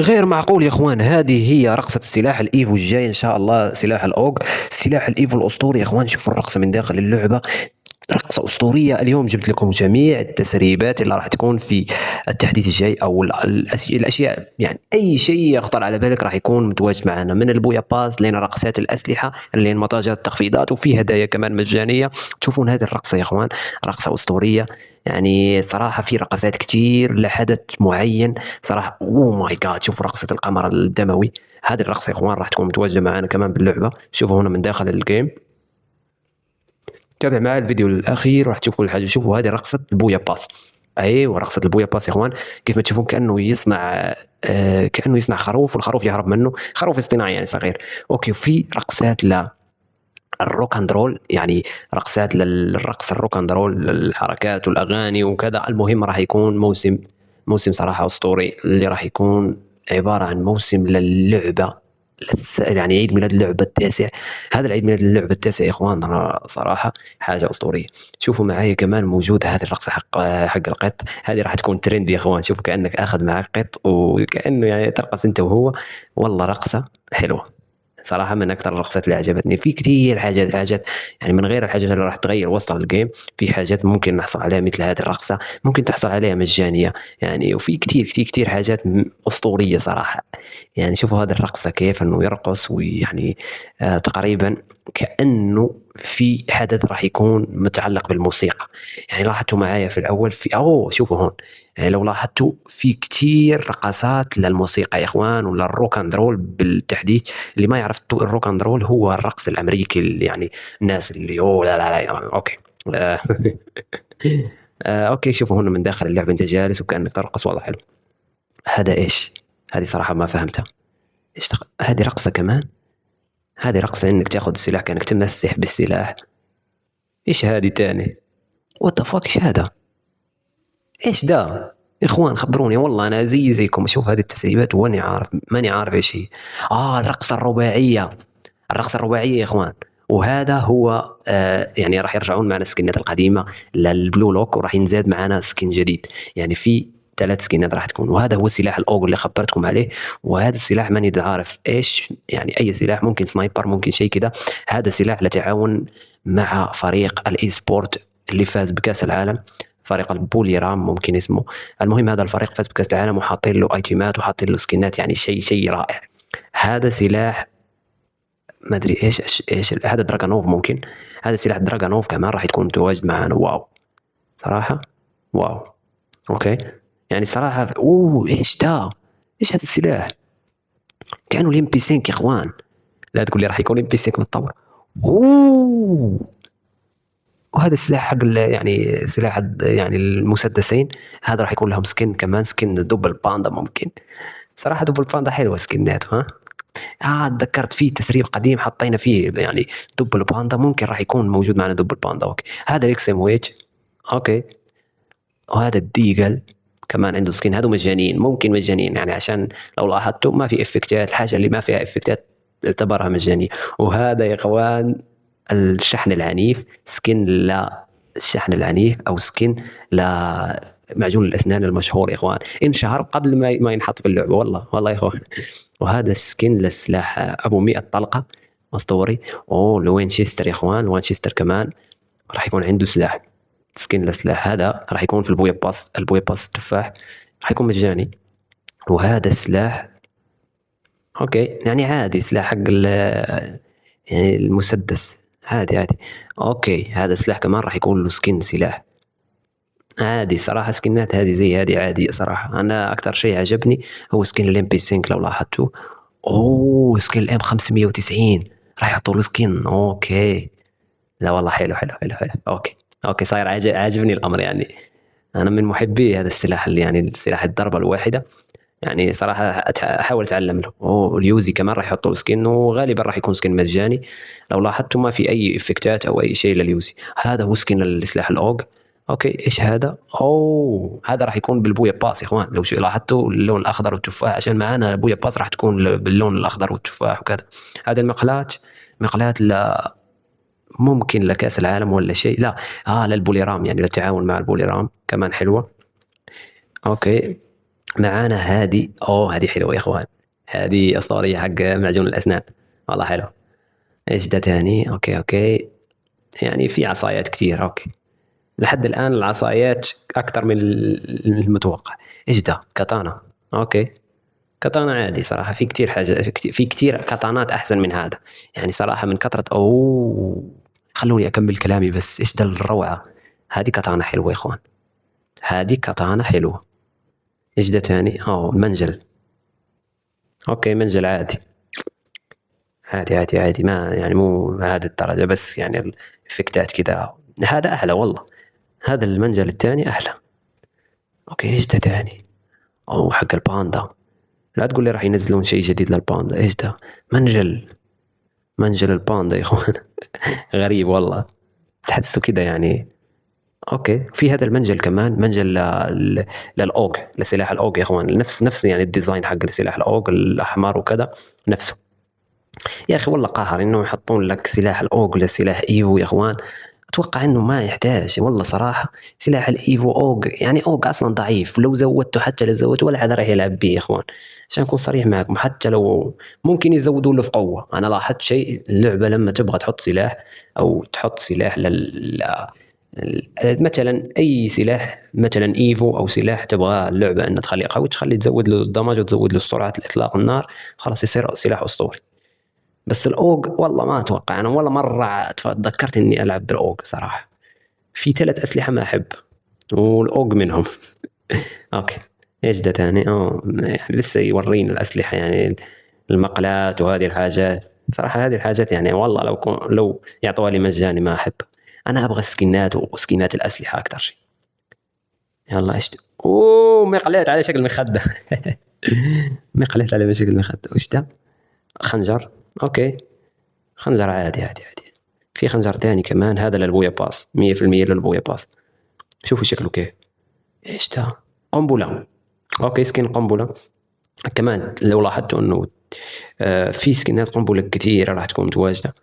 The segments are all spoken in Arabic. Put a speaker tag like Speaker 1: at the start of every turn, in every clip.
Speaker 1: غير معقول يا اخوان، هذه هي رقصة السلاح الايفو الجاي ان شاء الله، سلاح الاوج، سلاح الايفو الاسطوري يا اخوان. شوفوا الرقصة من داخل اللعبة، رقصة أسطورية. اليوم جبت لكم جميع التسريبات اللي راح تكون في التحديث الجاي، أو الأشياء، يعني أي شيء يخطر على بالك راح يكون متواجد معنا، من البويا باس لين رقصات الأسلحة لين متاجر التخفيضات، وفي هدايا كمان مجانية. تشوفون هذه الرقصة يا إخوان، رقصة أسطورية. يعني صراحة في رقصات كتير لحدث معين صراحة. أوه ماي جاد، شوفوا رقصة القمر الدموي. هذه الرقصة يا إخوان راح تكون متواجدة معنا كمان باللعبة. شوفوا هنا من داخل الجيم، تابع معي الفيديو الاخير راح تشوفوا الحاجه. شوفوا هذه رقصه البويا باس. ايوه رقصه البويا باس يا اخوان. كيف ما تشوفون كانه يصنع كانه يصنع خروف، والخروف يهرب منه، خروف اصطناعي يعني صغير. اوكي، وفي رقصات الروك اند رول، يعني رقصات للرقص الروك اند رول، الحركات والاغاني وكذا. المهم راح يكون موسم صراحه اسطوري، اللي راح يكون عباره عن موسم للعبه، يعني عيد ميلاد اللعبه التاسع. هذا العيد ميلاد اللعبه التاسع يا اخوان صراحه حاجه اسطوريه. شوفوا معي كمان موجود هذه الرقصه حق القط. هذه راح تكون ترند يا اخوان. شوف كانك اخذ معك قط وكانه يعني ترقص انت وهو. والله رقصه حلوه صراحة، من أكثر الرقصات اللي عجبتني. في كثير حاجات يعني من غير الحاجات اللي راح تغير وسط الجيم. في حاجات ممكن نحصل عليها مثل هذه الرقصة، ممكن تحصل عليها مجانية يعني. وفي كثير حاجات أسطورية صراحة. يعني شوفوا هذه الرقصة كيف أنه يرقص، ويعني تقريبا كأنه في حدث راح يكون متعلق بالموسيقى. يعني لاحظتوا معايا في الأول، في شوفوا هون، يعني لو لاحظتوا في كثير رقصات للموسيقى يا إخوان، ولا الروك اند رول بالتحديد. اللي ما يعرف الروك اند رول هو الرقص الامريكي، اللي يعني الناس اللي لا اوكي. آه، اوكي، شوفوا هنا من داخل اللعبه انت جالس وكانك ترقص، والله حلو. هذا ايش؟ هذه صراحه ما فهمتها. هذه رقصه كمان؟ هذه رقصه انك تاخذ السلاح كانك تمسح بالسلاح؟ ايش هذه تاني؟ وات ذا فاك، ايش هذا؟ ايش ده؟ يا اخوان خبروني، والله انا زيكم اشوف هذه التسريبات واني عارف، ماني عارف ايش هي. الرقصه الرباعيه، الرقصة الرباعية يا اخوان. وهذا هو يعني راح يرجعون معنا السكنات القديمة للبلو لوك، وراح ينزاد معنا سكن جديد. يعني في 3 سكنات راح تكون. وهذا هو سلاح الاوج اللي خبرتكم عليه. وهذا السلاح ماني عارف ايش، يعني اي سلاح، ممكن سنايبر، ممكن شيء كذا. هذا سلاح لتعاون مع فريق الاي سبورت اللي فاز بكاس العالم، فريق البولي رام ممكن اسمه. المهم هذا الفريق فاز بكاس العالم، وحاطين له ايتيمات وحاطين له سكنات، يعني شيء رائع. هذا سلاح ما ادري ايش هذا دراجونوف ممكن. هذا سلاح دراجونوف كمان راح يكون متواجد معنا. واو صراحة، واو. اوكي، يعني صراحة ايش ده؟ ايش هذا السلاح؟ كأنه الام بي 5 يا اخوان. لا تقول لي راح يكون ام بي 5 متطور. اوه، وهذا السلاح حق يعني سلاح يعني المسدسين. هذا راح يكون لهم سكن كمان، سكن دبل باندا ممكن. صراحة دبل باندا حلوة سكنات، ها. تذكرت فيه تسريب قديم حطينا فيه يعني دب الباندا، ممكن راح يكون موجود معنا دب الباندا. اوكي، هذا الاكس ام ويتش. اوكي، وهذا الديجل كمان عنده سكين. هذو مجانين، ممكن مجانين يعني، عشان لو لاحظتوا ما في افكتات. الحاجه اللي ما فيها افكتات تعتبرها مجانيه. وهذا يا اخوان الشحن العنيف، سكن للشحن العنيف، او سكن لمعجون الاسنان المشهور يا اخوان. انشهر قبل ما ينحط في اللعبه، والله يا اخوان. وهذا السكن للسلاح ابو 100 طلقه اسطوري. لوينشستر يا اخوان، وينشستر كمان راح يكون عنده سلاح، سكن للسلاح. هذا راح يكون في البويا باس، البويا باس التفاح راح يكون مجاني. وهذا السلاح اوكي، يعني عادي، سلاح حق يعني المسدس، عادي. اوكي، هذا السلاح كمان راح يكون له سكن سلاح عادي. صراحة سكنات هذه زي هذه عادية صراحة. أنا أكثر شيء عجبني هو سكن الام بي 5 لو لاحظتوا. سكن الام 590 راح يحطوا له سكن. اوكي، لا والله حلو. اوكي صاير عاجبني الامر يعني. انا من محبي هذا السلاح، اللي يعني سلاح الضربه الواحده. يعني صراحه احاول اتعلم له. اليوزي كمان راح يحطوا له سكن، وغالبا راح يكون سكن مجاني. لو لاحظتوا ما في اي افكتات او اي شيء لليوزي. هذا هو سكن السلاح الاوج. اوكي، ايش هذا؟ هذا راح يكون بالبويا باس يا اخوان. لو شو لاحظتوا اللون الاخضر والتفاح، عشان معانا بويا باس راح تكون باللون الاخضر والتفاح وكذا. هذه مقلات ممكن لكأس العالم ولا شيء، لا. للبوليرام، يعني للتعاون مع البوليرام كمان حلوة. اوكي، معانا هادي، هادي حلوه يا اخوان، هادي اسطوريه حق معجون الاسنان، والله حلو. ايش ده تاني؟ اوكي اوكي، يعني في عصايات كثير. اوكي، لحد الان العصايات اكثر من المتوقع. ايش ده؟ كاتانا. اوكي، كاتانا عادي صراحه، في كثير حاجه، في كثير كاتانات احسن من هذا، يعني صراحه من كثره. خلوني اكمل كلامي بس. ايش ده الروعه؟ هذه كاتانا حلوه يا اخوان، هذه كاتانا حلوه. ايش ده تاني؟ المنجل. اوكي، منجل عادي، عادي عادي عادي، ما يعني مو هذه الدرجة، بس يعني الإفكتات كذا. هذا أحلى والله، هذا المنجل الثاني أحلى. أوكي، إيش ده تاني؟ حق الباندا. لا تقول لي راح ينزلون شيء جديد للباندا. إيش ده؟ منجل، منجل الباندا يا إخوان. غريب والله، تحسه كذا يعني. أوكي، في هذا المنجل كمان، منجل للأوج، لسلاح الأوج يا إخوان، نفس يعني الديزاين حق سلاح الأوج الأحمر وكذا، نفسه. يا اخي والله قاهر انه يحطون لك سلاح الاوج ولا سلاح ايفو يا اخوان. اتوقع انه ما يحتاج والله صراحه. سلاح الايفو اوج، يعني اوج اصلا ضعيف، لو زودته حتى لو زودته ولا حد راح يلعب به يا اخوان. عشان اكون صريح معكم، حتى لو ممكن يزودوا له في قوه. انا لاحظت شيء، اللعبه لما تبغى تحط سلاح او تحط سلاح مثلا اي سلاح، مثلا ايفو او سلاح تبغى اللعبه ان تخليه قوي، تخلي تزود له الدمج وتزود له سرعه اطلاق النار، خلاص يصير سلاح اسطوري. بس الاوج والله ما اتوقع، انا ولا مره تذكرت اني العب بالاوج صراحه. في 3 اسلحه ما احب، والاوج منهم. اوكي، ايش ده تاني؟ يعني لسه يورينا الاسلحه يعني، المقلات وهذه الحاجات. صراحه هذه الحاجات يعني والله لو يعطوها لي مجاني ما احب. انا ابغى سكنات، وسكنات الاسلحه اكثر شيء. يلا ايش مقلات على شكل مخده. مقلات على شكل مخده. وش ده؟ خنجر. اوكي، خنجر عادي عادي عادي. في خنجر تاني كمان، هذا للبويا باس، 100% للبويا باس. شوفوا شكله كيف. ايش ده؟ قنبلة. اوكي، سكين قنبلة. كمان لو لاحظتوا انه في سكنات قنبلة كثيرة راح تكون متواجدة.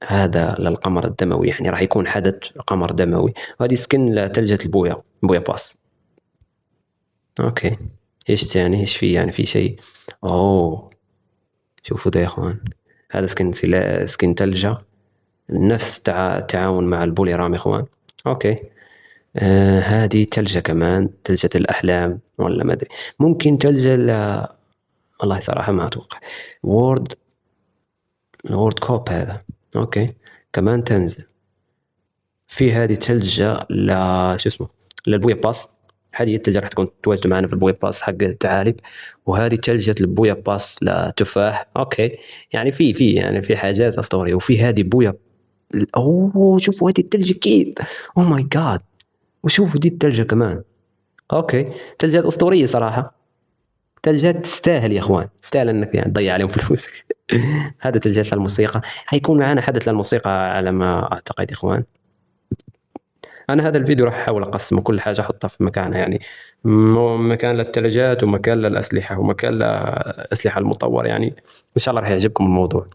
Speaker 1: هذا للقمر الدموي، يعني راح يكون حدث قمر دموي. وهذه سكن لتلجة بويا باس. اوكي، ايش تاني؟ ايش في يعني؟ في شيء. اوه، شوفوا ده يا اخوان، هذا سكن تلجة، نفس تعاون مع البولي رام يا اخوان. اوكي، هذه تلجة كمان، تلجة الأحلام ولا ما أدري، ممكن تلجة والله صراحة ما أتوقع. وورد وورد كوب هذا. أوكي، كمان تنزل. في هذه تلجة شو اسمه، للبويا باس. هذه التلجة راح تكون تواجد معنا في البويا باس حق الثعالب. وهذه تلجة البويا باس لتفاح. أوكي، يعني في حاجات أسطورية. وفي هذه بويا. شوفوا هذه التلجة كيف. أوه ماي جاد، وشوفوا دي التلجة كمان. اوكي، تلجات اسطوريه صراحه، تلجات تستاهل يا اخوان، تستاهل انك يعني تضيع عليهم فلوسك. هذا تلجات للموسيقى. حيكون معنا حدث للموسيقى على ما اعتقد يا اخوان. انا هذا الفيديو راح احاول اقسم كل حاجه احطها في مكانها، يعني مكان للثلاجات ومكان للاسلحه ومكان للاسلحه المطوره يعني. ان شاء الله راح يعجبكم الموضوع.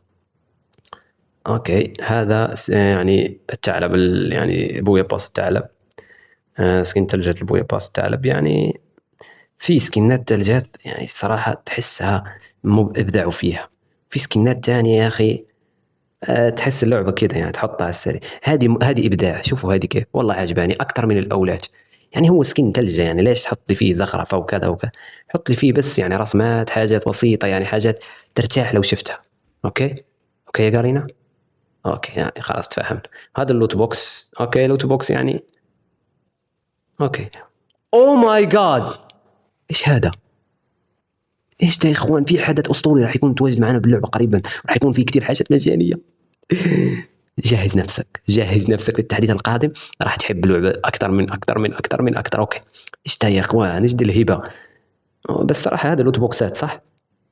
Speaker 1: اوكي، هذا يعني الثعلب، يعني بويا باص الثعلب. سكين تلجة البويا باص الثعلب يعني. في سكنات تلجات يعني صراحة تحسها مو إبدعوا فيها. في سكنات تانية يا أخي، تحس اللعبة كده يعني تحطها على السريع. هذه إبداع. شوفوا هذه كيف، والله عجباني أكثر من الأولاد. يعني هو سكين تلجة، يعني ليش تحط لي فيه زخرفة وكذا وكذا؟ حط لي فيه بس يعني رسمات، حاجات بسيطة، يعني حاجات ترتاح لو شفتها. أوكي أوكي يا قارينا. أوكي يعني خلاص تفهمنا. هذا اللوت بوكس. أوكي، لوت بوكس يعني. أوكي. أوه ماي جاد، إيش هذا؟ ايش ده يا اخوان؟ في حدث اسطوري راح يكون متواجد معنا باللعبه قريبا، راح يكون في كثير حاجات مجانيه. جهز نفسك، جهز نفسك للتحديث القادم، راح تحب اللعبه اكثر من اكثر. اوكي، ايش ده يا اخوان؟ ايش دي الهبه؟ بس صراحه هذا لوت بوكسات صح؟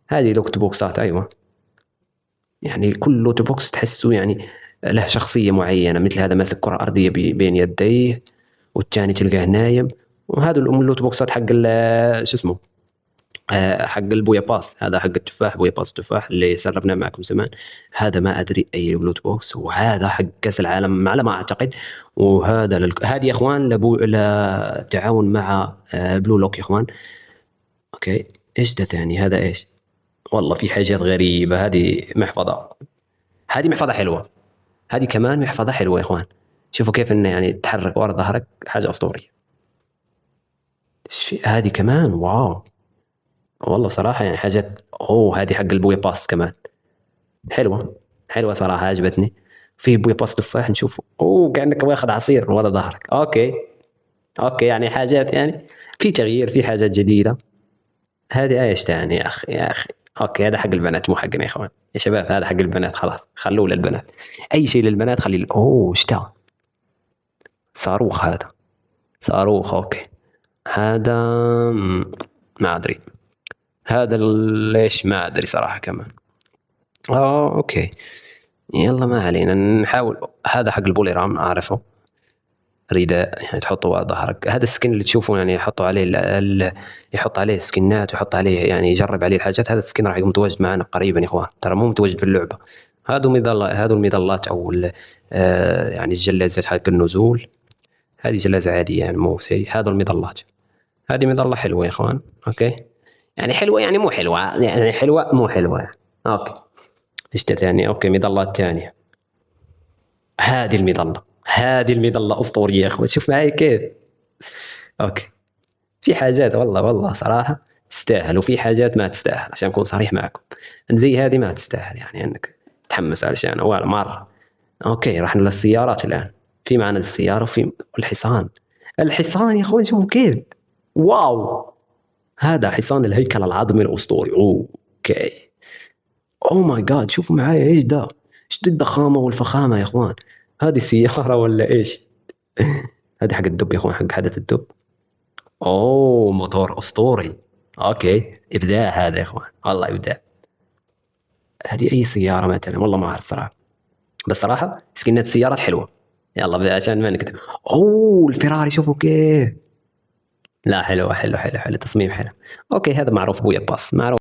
Speaker 1: هذه لوت بوكسات ايوه. يعني كل لوت بوكس تحسه يعني له شخصيه معينه، مثل هذا ماسك كره ارضيه بين يديه، والثاني تلقاه نايم. وهذا اللوت بوكسات حق شو اسمه، حق البويا باس. هذا حق التفاح، بويا باس التفاح اللي سربناه معكم زمان. هذا ما ادري اي بلوت بوكس. وهذا حق كاس العالم على ما اعتقد. وهذا هذه يا اخوان لتعاون مع بلو لوك يا اخوان. اوكي، ايش ده ثاني؟ هذا ايش؟ والله في حاجات غريبة. هذه محفظة، هذه محفظة حلوة. هذه كمان محفظة حلوة يا اخوان. شوفوا كيف انه يعني تحرك ورا ظهرك، حاجة اسطورية. هذه كمان واو. والله صراحة يعني حاجات. اوه، هذه حق البوي باس كمان. حلوة، حلوة صراحة، عجبتني. في بوي باس تفاح نشوفه، اوه كأنك واخذ عصير ورا ظهرك. اوكي، اوكي يعني حاجات يعني في تغيير، في حاجات جديدة. هذه ايش تاني يا اخي يا اخي؟ اوكي هذا حق البنات مو حقنا يا اخوان. يا شباب هذا حق البنات، خلاص خلوه للبنات. اي شيء للبنات خليه اوه ايش ده؟ صاروخ هذا. صاروخ اوكي. هذا ما ادري. هذا ليش ما ادري صراحة كمان. اوكي، يلا ما علينا نحاول. هذا حق البولي رام اعرفه. رداء يعني تحطه على ظهرك. هذا السكن اللي تشوفه يعني يحطوا عليه يحط عليه سكنات ويحط عليه يعني يجرب عليه الحاجات. هذا السكن راح يكون متواجد معنا قريبا يا اخوان، ترى مو متواجد في اللعبه. هذو المظلات او يعني الجلازات حق النزول. هذه جلازه عاديه يعني مو شيء. هذو المظلات. هذه مظله حلوه يا اخوان. اوكي، يعني حلوه يعني مو حلوه، يعني حلوه مو حلوه يعني. اوكي، ايش ثاني؟ اوكي مظلات ثانيه. هذه المظله، هذه المظله اسطوريه يا اخوان، شوف معي كيف. اوكي، في حاجات والله والله صراحة تستاهل، وفي حاجات ما تستاهل عشان أكون صريح معكم. زي هذه ما تستاهل يعني أنك تحمس علشان ولا مرة. أوكي راح للسيارات الآن. في معنا السيارة وفي الحصان. الحصان يا أخوان شوفوا كيف. واو، هذا حصان الهيكل العظمي الأسطوري. أوكي، أوه ماي جاد شوفوا معايا إيش ده. إيش دي الضخامة والفخامة يا أخوان؟ هذه سيارة ولا إيش؟ هذه حق الدب يا أخوان، حق حدث الدب. اوه موتور اسطوري. اوكي ابداع هذا يا اخوان، والله ابداع. هذه اي سياره مثلا والله ما اعرف صراحه، بس صراحه سكنات السيارات حلوه. يلا عشان ما نكتب. اوه الفيراري شوفوا كيف. لا حلو حلو حلو حلو، تصميم حلو. اوكي هذا معروف بويا باص معروف.